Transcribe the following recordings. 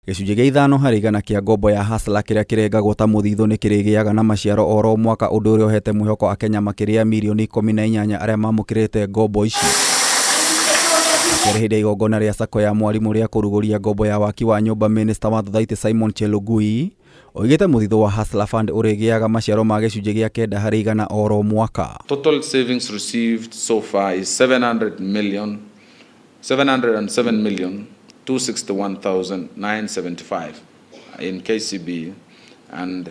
Gicunji gia 5 harĩ igana kia ngombo ya Hustler kiria kirengagwo ta Muthithu ni kirigiaga na maciaro oro mwaka undu uria uhete mwihoko Akenya makiria milioni 18 aria mamukirite ngombo ici. Kiri hindi igongona ria sako ya mwalimu ria kuruguria ngombo ya waki wa nyumba, Minister wa Muthithu Simon Chelugui oigite Muthithu wa Hustler Fund urigiaga maciaro ma gicunji gia 9 harĩ igana oro mwaka. Total savings received so far is 707,261,975 in KCB and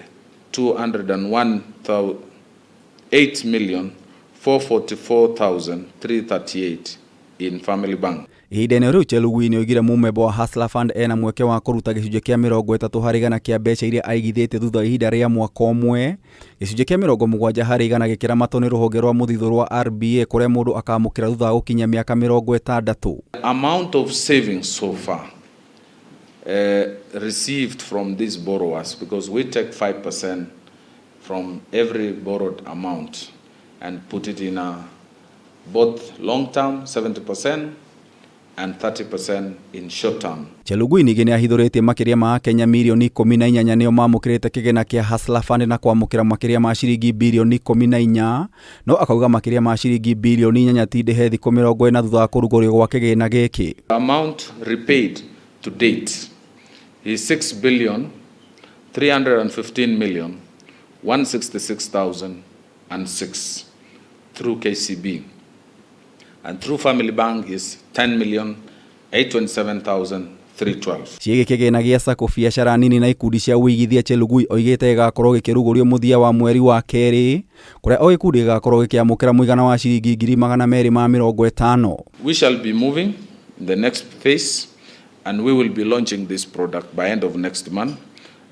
208,444,338 in Family Bank. Ihinda-inĩ riu Chelugui ni oigire mumemba wa Hustler Fund ena mweke wa kuruta gicunji kia 30 harĩ igana kia mbeca iria aigithĩtie thutha ihinda ria mwaka ũmwe, gicunji kia 70 harĩ igana gĩkĩramatwo nĩ rũhonge rwa Muthithu rwa RBA kuria mũndũ akamũkĩra thutha wa gũkinyia mĩaka 60. Amount of savings so far received from these borrowers, because we take 5% from every borrowed amount and put it in both long term 70% and 30% in short term. Chelugui ningĩ nĩ ahithũrĩtie makiria ma Kenya milioni 18 nĩo mamũkĩrĩte kĩgĩna kia Hustler Fund na kwamũkĩra makiria ma ciringi bilioni 14, no akauga makiria ma ciringi bilioni 4 ti ndĩhe thikũ 40 thutha wa kũrugũrio gwa kĩgĩna gĩkĩ. The amount repaid to date is 6,315,166,006 through KCB. And through Family Bank is 10,827,312. Ciĩgĩ kĩgĩna gĩa sako biacara nini na ikundi cia ũigithia, Chelugui oigĩte gĩgakorwo gĩkĩrugũrio mũthia wa mweri wa kerĩ, kũrĩa o gĩkundi gĩgakorwo gĩkĩamũkĩra mũigana wa ciringi 250,000. We shall be moving in the next phase and we will be launching this product by end of next month,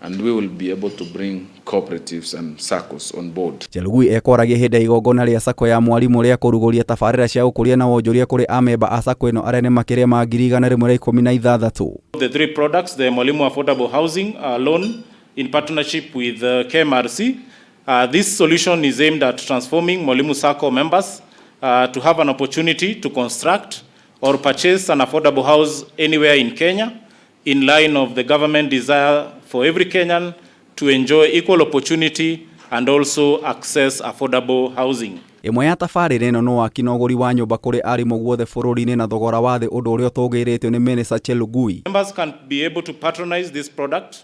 and we will be able to bring cooperatives and SACCOs on board. Chelugui ekoragia hindi igongona ria sako ya mwalimu ria kuruguria tabarĩra cia ũkũria na wonjoria kuri amemba a sako ino aria ni makiria ma 116. The three products, the Mwalimu Affordable Housing Loan in partnership with KMRC. This solution is aimed at transforming Mwalimu Sacco members to have an opportunity to construct or purchase an affordable house anywhere in Kenya, in line of the government desire for every Kenyan to enjoy equal opportunity and also access affordable housing. Imwe ya tabarĩra ĩno no waki na ũgũri wa nyũmba kũrĩ arimũ guothe bũrũri-inĩ na thogora wa thĩ, ũndũ ũrĩa ũtũgĩrĩtio nĩ Minister Chelugui. Members can be able to patronize this product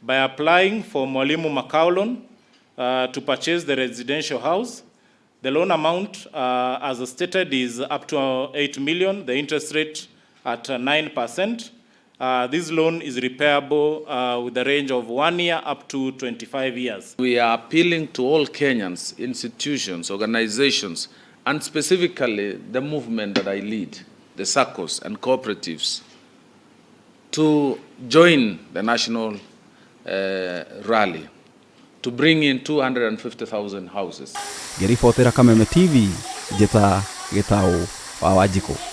by applying for Mwalimu Makao loan to purchase the residential house. The loan amount, as stated, is up to 8 million, the interest rate at 9%. This loan is repayable with a range of 1 year up to 25 years. We are appealing to all Kenyans, institutions, organizations, and specifically the movement that I lead, the SACCOs and cooperatives, to join the national rally to bring in 250,000 houses. Ngĩribotera Kameme TV, Njeta Gĩtaũ wa Wanjikũ.